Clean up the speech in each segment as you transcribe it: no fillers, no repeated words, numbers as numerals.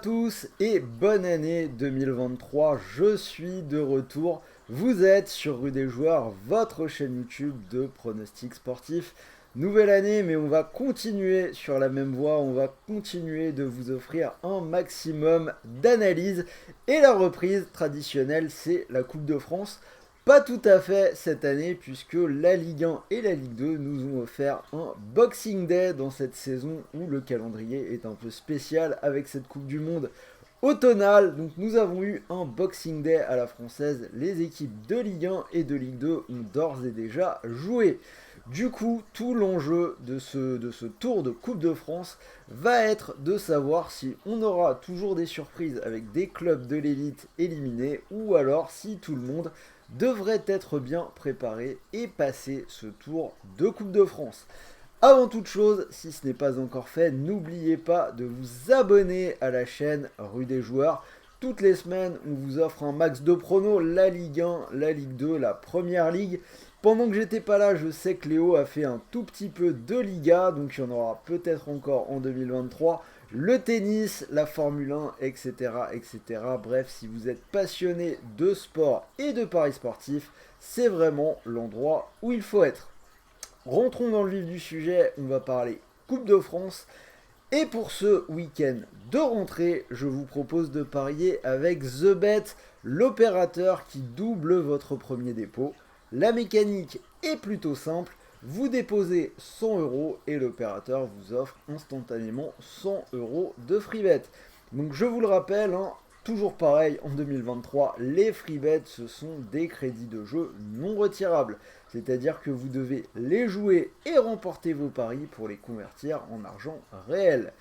tous et bonne année 2023, je suis de retour. Vous êtes sur Rue des Joueurs, votre chaîne YouTube de pronostics sportifs. Nouvelle année, mais on va continuer sur la même voie, on va continuer de vous offrir un maximum d'analyses. Et la reprise traditionnelle, c'est la Coupe de France. Pas tout à fait cette année puisque la Ligue 1 et la Ligue 2 nous ont offert un Boxing Day dans cette saison où le calendrier est un peu spécial avec cette Coupe du Monde automnale. Donc nous avons eu un Boxing Day à la française. Les équipes de Ligue 1 et de Ligue 2 ont d'ores et déjà joué. Du coup, tout l'enjeu de ce tour de Coupe de France va être de savoir si on aura toujours des surprises avec des clubs de l'élite éliminés ou alors si tout le monde devrait être bien préparé et passer ce tour de Coupe de France. Avant toute chose, si ce n'est pas encore fait, n'oubliez pas de vous abonner à la chaîne Rue des Joueurs. Toutes les semaines, on vous offre un max de pronos, la Ligue 1, la Ligue 2, la Première Ligue. Pendant que j'étais pas là, je sais que Léo a fait un tout petit peu de Liga, donc il y en aura peut-être encore en 2023. Le tennis, la Formule 1, etc., etc. Bref, si vous êtes passionné de sport et de paris sportifs, c'est vraiment l'endroit où il faut être. Rentrons dans le vif du sujet, on va parler Coupe de France. Et pour ce week-end de rentrée, je vous propose de parier avec TheBet, l'opérateur qui double votre premier dépôt. La mécanique est plutôt simple. Vous déposez 100 € et l'opérateur vous offre instantanément 100 € de free bet. Donc je vous le rappelle, toujours pareil en 2023, les free bets ce sont des crédits de jeu non retirables. C'est-à-dire que vous devez les jouer et remporter vos paris pour les convertir en argent réel.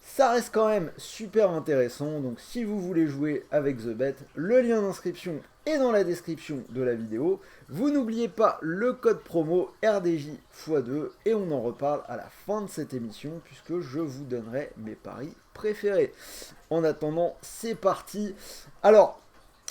Ça reste quand même super intéressant, donc si vous voulez jouer avec TheBet, le lien d'inscription est dans la description de la vidéo. Vous n'oubliez pas le code promo RDJ x2 et on en reparle à la fin de cette émission puisque je vous donnerai mes paris préférés. En attendant, c'est parti. Alors,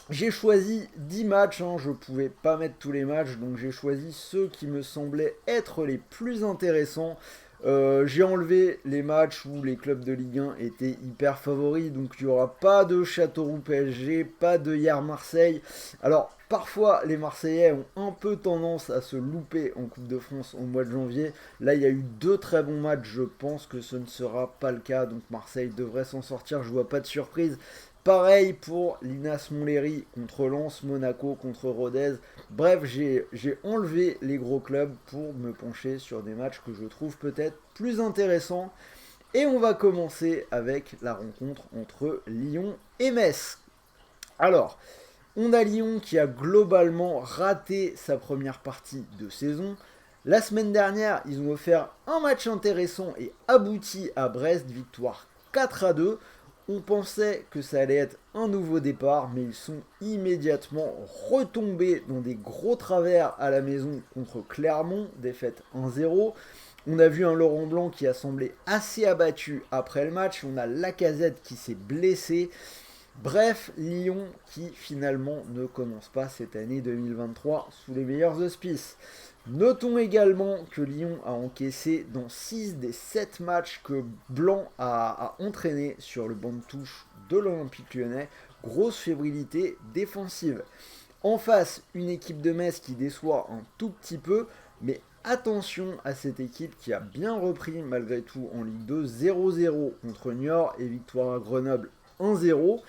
j'ai choisi 10 matchs, je ne pouvais pas mettre tous les matchs, donc j'ai choisi ceux qui me semblaient être les plus intéressants. J'ai enlevé les matchs où les clubs de Ligue 1 étaient hyper favoris, donc il n'y aura pas de Châteauroux PSG, pas de hier Marseille. Alors parfois les Marseillais ont un peu tendance à se louper en Coupe de France au mois de janvier. Là il y a eu 2 très bons matchs, je pense que ce ne sera pas le cas, donc Marseille devrait s'en sortir, je vois pas de surprise. Pareil pour l'Inas Montlhéry contre Lens, Monaco contre Rodez. Bref, j'ai enlevé les gros clubs pour me pencher sur des matchs que je trouve peut-être plus intéressants. Et on va commencer avec la rencontre entre Lyon et Metz. Alors, on a Lyon qui a globalement raté sa première partie de saison. La semaine dernière, ils ont offert un match intéressant et abouti à Brest, victoire 4-2. On pensait que ça allait être un nouveau départ, mais ils sont immédiatement retombés dans des gros travers à la maison contre Clermont, défaite 1-0. On a vu un Laurent Blanc qui a semblé assez abattu après le match. On a Lacazette qui s'est blessé. Bref, Lyon qui finalement ne commence pas cette année 2023 sous les meilleurs auspices. Notons également que Lyon a encaissé dans 6 des 7 matchs que Blanc a entraîné sur le banc de touche de l'Olympique Lyonnais. Grosse fébrilité défensive. En face, une équipe de Metz qui déçoit un tout petit peu, mais attention à cette équipe qui a bien repris malgré tout en Ligue 2, 0-0 contre Niort et victoire à Grenoble 1-0.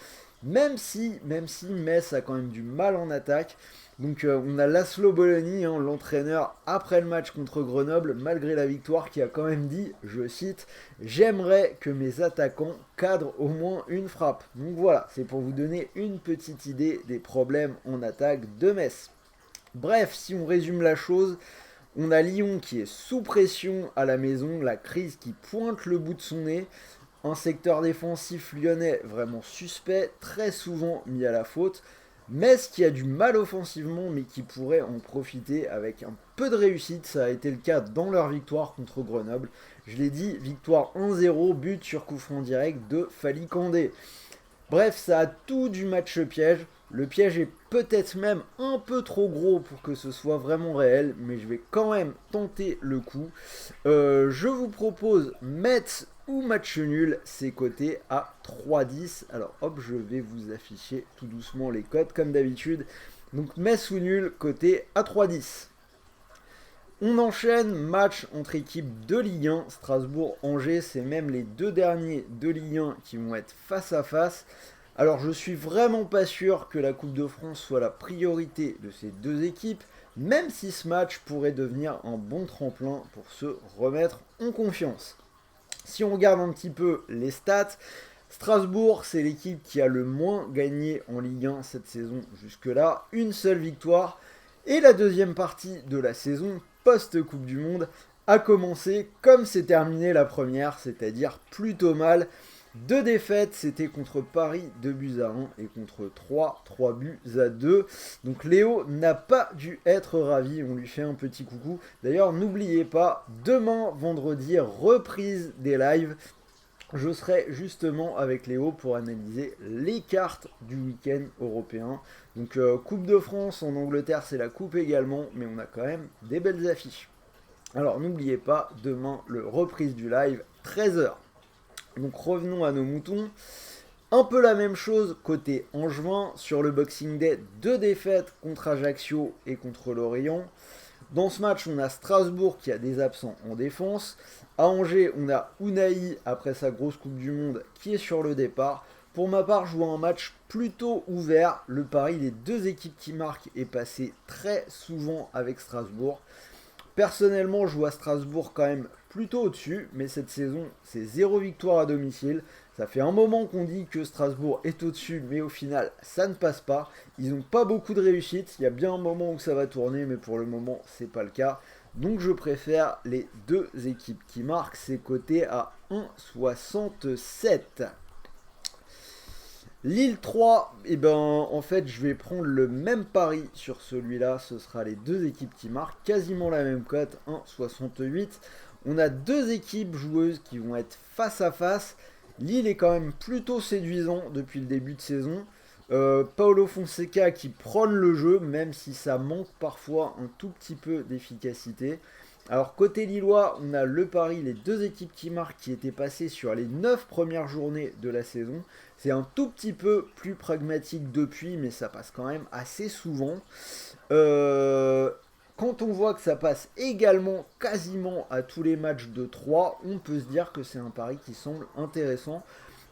Même si Metz a quand même du mal en attaque. Donc on a Laszlo Bologna, l'entraîneur, après le match contre Grenoble, malgré la victoire, qui a quand même dit, je cite, « J'aimerais que mes attaquants cadrent au moins une frappe ». Donc voilà, c'est pour vous donner une petite idée des problèmes en attaque de Metz. Bref, si on résume la chose, on a Lyon qui est sous pression à la maison, la crise qui pointe le bout de son nez. Un secteur défensif lyonnais vraiment suspect, très souvent mis à la faute. Metz qui a du mal offensivement mais qui pourrait en profiter avec un peu de réussite. Ça a été le cas dans leur victoire contre Grenoble. Je l'ai dit, victoire 1-0, but sur coup franc direct de Fally Kandé. Bref, ça a tout du match piège. Le piège est peut-être même un peu trop gros pour que ce soit vraiment réel, mais je vais quand même tenter le coup. Je vous propose Metz ou match nul, c'est coté à 3,10. Alors hop, je vais vous afficher tout doucement les cotes comme d'habitude. Donc Metz ou nul, coté à 3,10. On enchaîne, match entre équipes de Ligue 1, Strasbourg-Angers, c'est même les deux derniers de Ligue 1 qui vont être face à face. Alors je suis vraiment pas sûr que la Coupe de France soit la priorité de ces deux équipes, même si ce match pourrait devenir un bon tremplin pour se remettre en confiance. Si on regarde un petit peu les stats, Strasbourg, c'est l'équipe qui a le moins gagné en Ligue 1 cette saison jusque-là, une seule victoire. Et la deuxième partie de la saison, post-Coupe du Monde, a commencé comme s'est terminé la première, c'est-à-dire plutôt mal. 2 défaites, c'était contre Paris 2 buts à 1 et contre 3 buts à 2. Donc Léo n'a pas dû être ravi, on lui fait un petit coucou. D'ailleurs, n'oubliez pas, demain, vendredi, reprise des lives. Je serai justement avec Léo pour analyser les cartes du week-end européen. Donc Coupe de France en Angleterre, c'est la coupe également, mais on a quand même des belles affiches. Alors n'oubliez pas, demain, le reprise du live, 13h. Donc revenons à nos moutons. Un peu la même chose côté Angevin. Sur le Boxing Day, 2 défaites contre Ajaccio et contre Lorient. Dans ce match, on a Strasbourg qui a des absents en défense. À Angers, on a Unai après sa grosse Coupe du Monde qui est sur le départ. Pour ma part, je vois un match plutôt ouvert. Le pari des deux équipes qui marquent est passé très souvent avec Strasbourg. Personnellement, je vois Strasbourg quand même plutôt au-dessus, mais cette saison, c'est 0 victoire à domicile. Ça fait un moment qu'on dit que Strasbourg est au-dessus, mais au final, ça ne passe pas. Ils n'ont pas beaucoup de réussite. Il y a bien un moment où ça va tourner, mais pour le moment, c'est pas le cas. Donc je préfère les deux équipes qui marquent. C'est coté à 1,67. Lille 3, et ben en fait je vais prendre le même pari sur celui-là, ce sera les deux équipes qui marquent, quasiment la même cote, 1,68. On a deux équipes joueuses qui vont être face à face. Lille est quand même plutôt séduisant depuis le début de saison. Paulo Fonseca qui prône le jeu, même si ça manque parfois un tout petit peu d'efficacité. Alors côté lillois, on a le pari, les deux équipes qui marquent qui étaient passées sur les 9 premières journées de la saison. C'est un tout petit peu plus pragmatique depuis, mais ça passe quand même assez souvent. Quand on voit que ça passe également quasiment à tous les matchs de 3, on peut se dire que c'est un pari qui semble intéressant.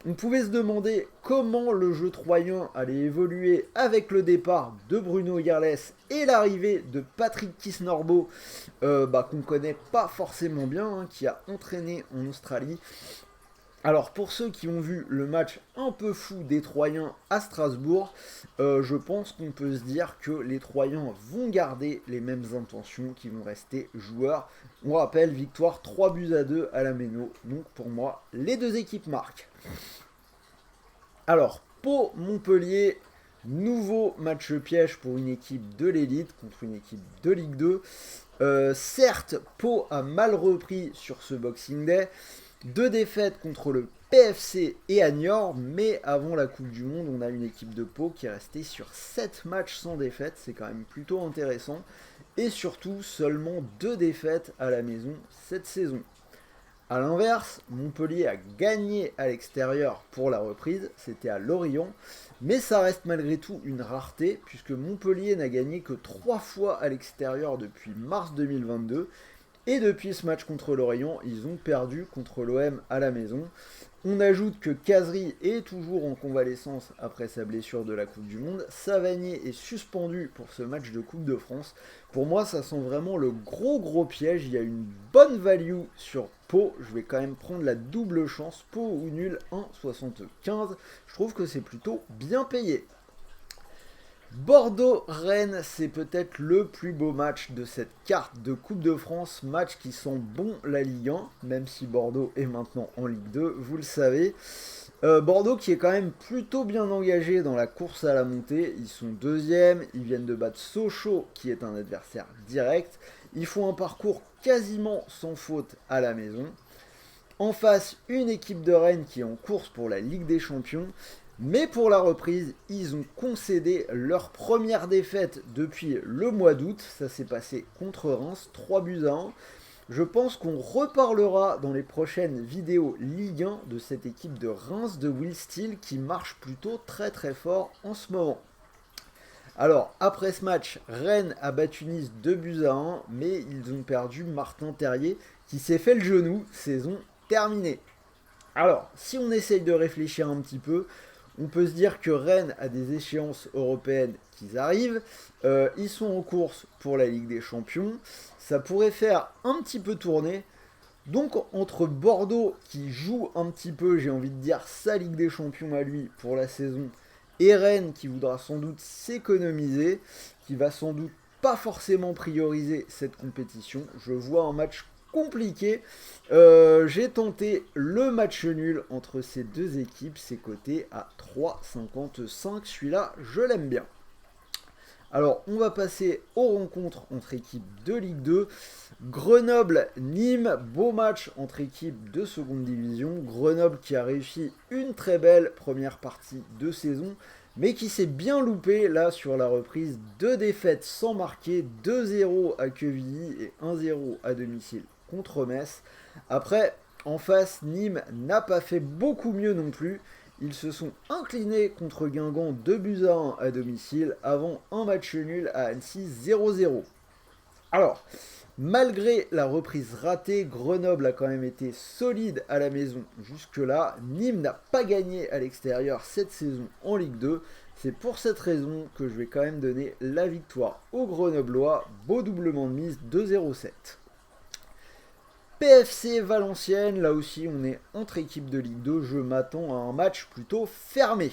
On pouvait se demander comment le jeu troyen allait évoluer avec le départ de Bruno Irles et l'arrivée de Patrick Kisnorbo, qu'on connaît pas forcément bien, hein, qui a entraîné en Australie. Alors pour ceux qui ont vu le match un peu fou des Troyens à Strasbourg, je pense qu'on peut se dire que les Troyens vont garder les mêmes intentions, qui vont rester joueurs. On rappelle, victoire 3 buts à 2 à la Méno, donc pour moi, les deux équipes marquent. Alors, Pau-Montpellier, nouveau match piège pour une équipe de l'élite contre une équipe de Ligue 2. Certes, Pau a mal repris sur ce Boxing Day. 2 défaites contre le PFC et à Niort, mais avant la Coupe du Monde, on a une équipe de Pau qui est restée sur 7 matchs sans défaite, c'est quand même plutôt intéressant. Et surtout, seulement 2 défaites à la maison cette saison. A l'inverse, Montpellier a gagné à l'extérieur pour la reprise, c'était à Lorient, mais ça reste malgré tout une rareté, puisque Montpellier n'a gagné que 3 fois à l'extérieur depuis mars 2022, et depuis ce match contre Lorient, ils ont perdu contre l'OM à la maison. On ajoute que Kazri est toujours en convalescence après sa blessure de la Coupe du Monde. Savanier est suspendu pour ce match de Coupe de France. Pour moi, ça sent vraiment le gros piège. Il y a une bonne value sur Pau. Je vais quand même prendre la double chance. Pau ou nul 1,75. Je trouve que c'est plutôt bien payé. Bordeaux-Rennes, c'est peut-être le plus beau match de cette carte de Coupe de France, match qui sent bon la Ligue 1, même si Bordeaux est maintenant en Ligue 2, vous le savez. Bordeaux qui est quand même plutôt bien engagé dans la course à la montée, ils sont deuxième, ils viennent de battre Sochaux qui est un adversaire direct, ils font un parcours quasiment sans faute à la maison. En face, une équipe de Rennes qui est en course pour la Ligue des Champions. Mais pour la reprise, ils ont concédé leur première défaite depuis le mois d'août. Ça s'est passé contre Reims, 3 buts à 1. Je pense qu'on reparlera dans les prochaines vidéos Ligue 1 de cette équipe de Reims de Will Steele qui marche plutôt très très fort en ce moment. Alors, après ce match, Rennes a battu Nice 2-1, mais ils ont perdu Martin Terrier qui s'est fait le genou, saison terminée. Alors, si on essaye de réfléchir un petit peu, on peut se dire que Rennes a des échéances européennes qui arrivent. Ils sont en course pour la Ligue des Champions. Ça pourrait faire un petit peu tourner. Donc entre Bordeaux qui joue un petit peu, j'ai envie de dire, sa Ligue des Champions à lui pour la saison, et Rennes qui voudra sans doute s'économiser, qui va sans doute pas forcément prioriser cette compétition, je vois un match compliqué. J'ai tenté le match nul entre ces deux équipes, c'est coté à 3,55. Celui-là, je l'aime bien. Alors, on va passer aux rencontres entre équipes de Ligue 2. Grenoble-Nîmes, beau match entre équipes de seconde division. Grenoble qui a réussi une très belle première partie de saison, mais qui s'est bien loupé là sur la reprise. 2 défaites sans marquer, 2-0 à Quevilly et 1-0 à domicile contre Metz. Après, en face, Nîmes n'a pas fait beaucoup mieux non plus. Ils se sont inclinés contre Guingamp 2-1 à domicile avant un match nul à Annecy 0-0. Alors, malgré la reprise ratée, Grenoble a quand même été solide à la maison jusque-là. Nîmes n'a pas gagné à l'extérieur cette saison en Ligue 2. C'est pour cette raison que je vais quand même donner la victoire aux Grenoblois. Beau doublement de mise 2-0-7. PFC Valenciennes, là aussi on est entre équipes de Ligue 2, je m'attends à un match plutôt fermé.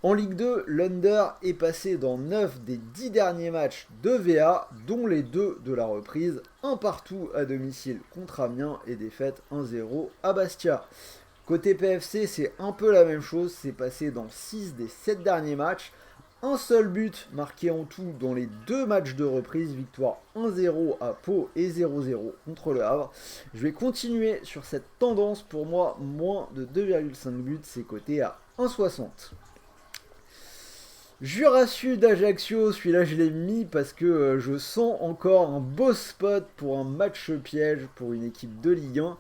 En Ligue 2, l'Under est passé dans 9 des 10 derniers matchs de VA, dont les 2 de la reprise, un partout à domicile contre Amiens et défaite 1-0 à Bastia. Côté PFC, c'est un peu la même chose, c'est passé dans 6 des 7 derniers matchs. Un seul but marqué en tout dans les 2 matchs de reprise, victoire 1-0 à Pau et 0-0 contre le Havre. Je vais continuer sur cette tendance, pour moi, moins de 2,5 buts, c'est coté à 1,60. Jura Sud Ajaccio, celui-là je l'ai mis parce que je sens encore un beau spot pour un match piège pour une équipe de Ligue 1.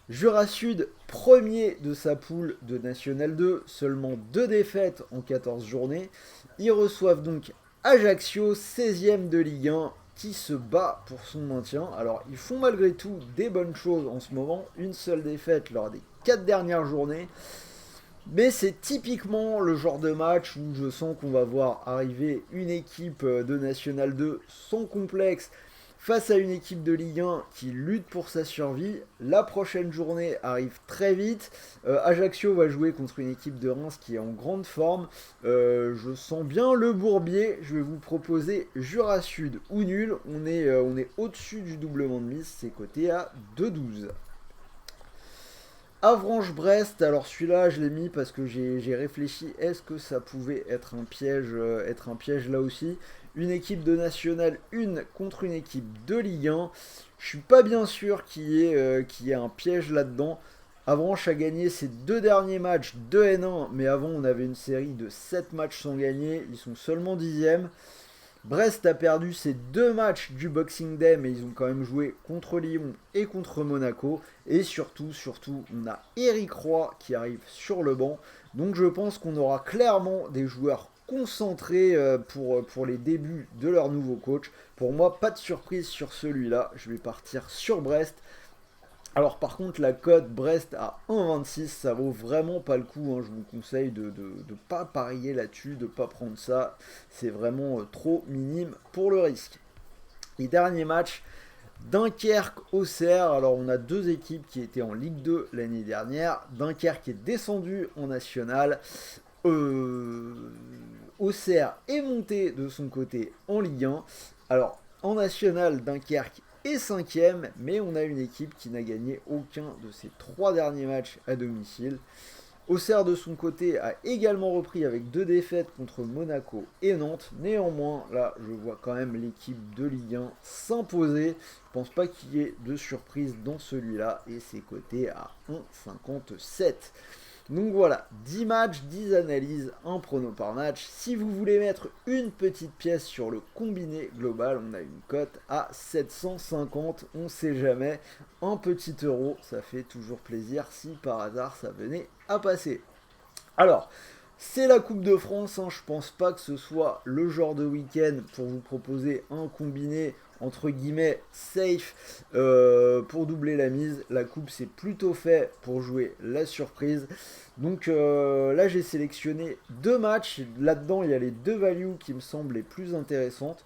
Jura Sud, premier de sa poule de National 2, seulement 2 défaites en 14 journées. Ils reçoivent donc Ajaccio, 16e de Ligue 1, qui se bat pour son maintien. Alors, ils font malgré tout des bonnes choses en ce moment. Une seule défaite lors des 4 dernières journées. Mais c'est typiquement le genre de match où je sens qu'on va voir arriver une équipe de National 2 sans complexe face à une équipe de Ligue 1 qui lutte pour sa survie. La prochaine journée arrive très vite. Ajaccio va jouer contre une équipe de Reims qui est en grande forme. Je sens bien le bourbier. Je vais vous proposer Jura Sud ou nul. On est au-dessus du doublement de mise. C'est coté à 2,12. Avranches-Brest, alors celui-là je l'ai mis parce que j'ai réfléchi, est-ce que ça pouvait être un piège là aussi. Une équipe de National 1 contre une équipe de Ligue 1, je suis pas bien sûr qu'il y ait un piège là-dedans. Avranches a gagné ses 2 derniers matchs de N1, mais avant on avait une série de 7 matchs sans gagner, ils sont seulement 10e. Brest a perdu ses 2 matchs du Boxing Day, mais ils ont quand même joué contre Lyon et contre Monaco. Et surtout, on a Eric Roy qui arrive sur le banc. Donc je pense qu'on aura clairement des joueurs concentrés pour les débuts de leur nouveau coach. Pour moi, pas de surprise sur celui-là. Je vais partir sur Brest. Alors par contre la cote Brest à 1,26 ça vaut vraiment pas le coup, hein. Je vous conseille de pas parier là-dessus, de pas prendre ça, c'est vraiment trop minime pour le risque. Et dernier match, Dunkerque-Auxerre, alors on a 2 équipes qui étaient en Ligue 2 l'année dernière, Dunkerque est descendu en National, Auxerre est monté de son côté en Ligue 1, alors en National Dunkerque est 5e, mais on a une équipe qui n'a gagné aucun de ses 3 derniers matchs à domicile. Auxerre de son côté a également repris avec 2 défaites contre Monaco et Nantes. Néanmoins, là je vois quand même l'équipe de Ligue 1 s'imposer. Je pense pas qu'il y ait de surprise dans celui-là et c'est coté à 1,57. Donc voilà, 10 matchs, 10 analyses, un prono par match. Si vous voulez mettre une petite pièce sur le combiné global, on a une cote à 750, on sait jamais. Un petit euro, ça fait toujours plaisir si par hasard ça venait à passer. Alors, c'est la Coupe de France, hein, je pense pas que ce soit le genre de week-end pour vous proposer un combiné entre guillemets safe pour doubler la mise. La coupe c'est plutôt fait pour jouer la surprise. Donc là j'ai sélectionné deux matchs. Là-dedans il y a les deux values qui me semblent les plus intéressantes.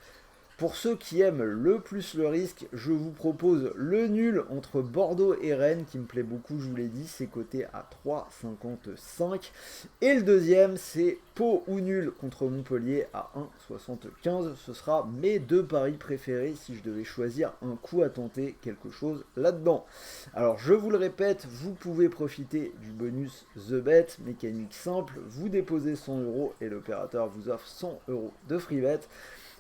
Pour ceux qui aiment le plus le risque, je vous propose le nul entre Bordeaux et Rennes qui me plaît beaucoup, je vous l'ai dit, c'est coté à 3,55. Et le deuxième, c'est Pau ou nul contre Montpellier à 1,75. Ce sera mes deux paris préférés si je devais choisir un coup à tenter quelque chose là-dedans. Alors je vous le répète, vous pouvez profiter du bonus The Bet, mécanique simple, vous déposez 100 € et l'opérateur vous offre 100 € de free bet.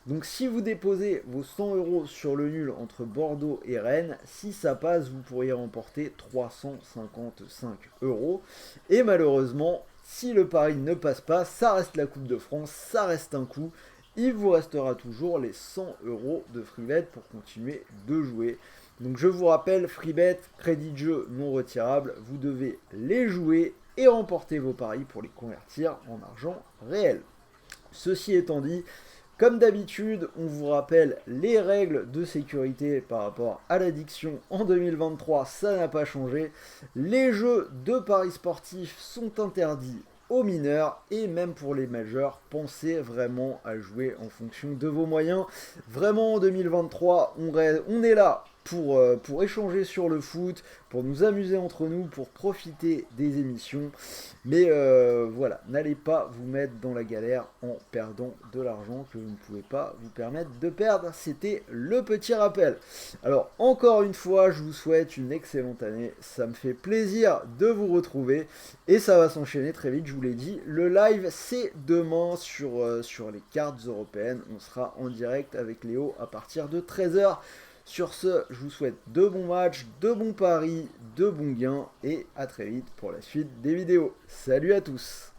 Donc si vous déposez vos 100 € sur le nul entre Bordeaux et Rennes, si ça passe, vous pourriez remporter 355 €. Et malheureusement, si le pari ne passe pas, ça reste la Coupe de France, ça reste un coup. Il vous restera toujours les 100 € de freebet pour continuer de jouer. Donc je vous rappelle, freebet, crédit de jeu non retirable, vous devez les jouer et remporter vos paris pour les convertir en argent réel. Ceci étant dit, comme d'habitude, on vous rappelle les règles de sécurité par rapport à l'addiction en 2023, ça n'a pas changé. Les jeux de paris sportifs sont interdits aux mineurs et même pour les majeurs, pensez vraiment à jouer en fonction de vos moyens. Vraiment en 2023, on est là pour échanger sur le foot, pour nous amuser entre nous, pour profiter des émissions. Mais voilà, n'allez pas vous mettre dans la galère en perdant de l'argent que vous ne pouvez pas vous permettre de perdre. C'était le petit rappel. Alors encore une fois, je vous souhaite une excellente année. Ça me fait plaisir de vous retrouver et ça va s'enchaîner très vite, je vous l'ai dit. Le live, c'est demain sur les cartes européennes. On sera en direct avec Léo à partir de 13h. Sur ce, je vous souhaite de bons matchs, de bons paris, de bons gains et à très vite pour la suite des vidéos. Salut à tous!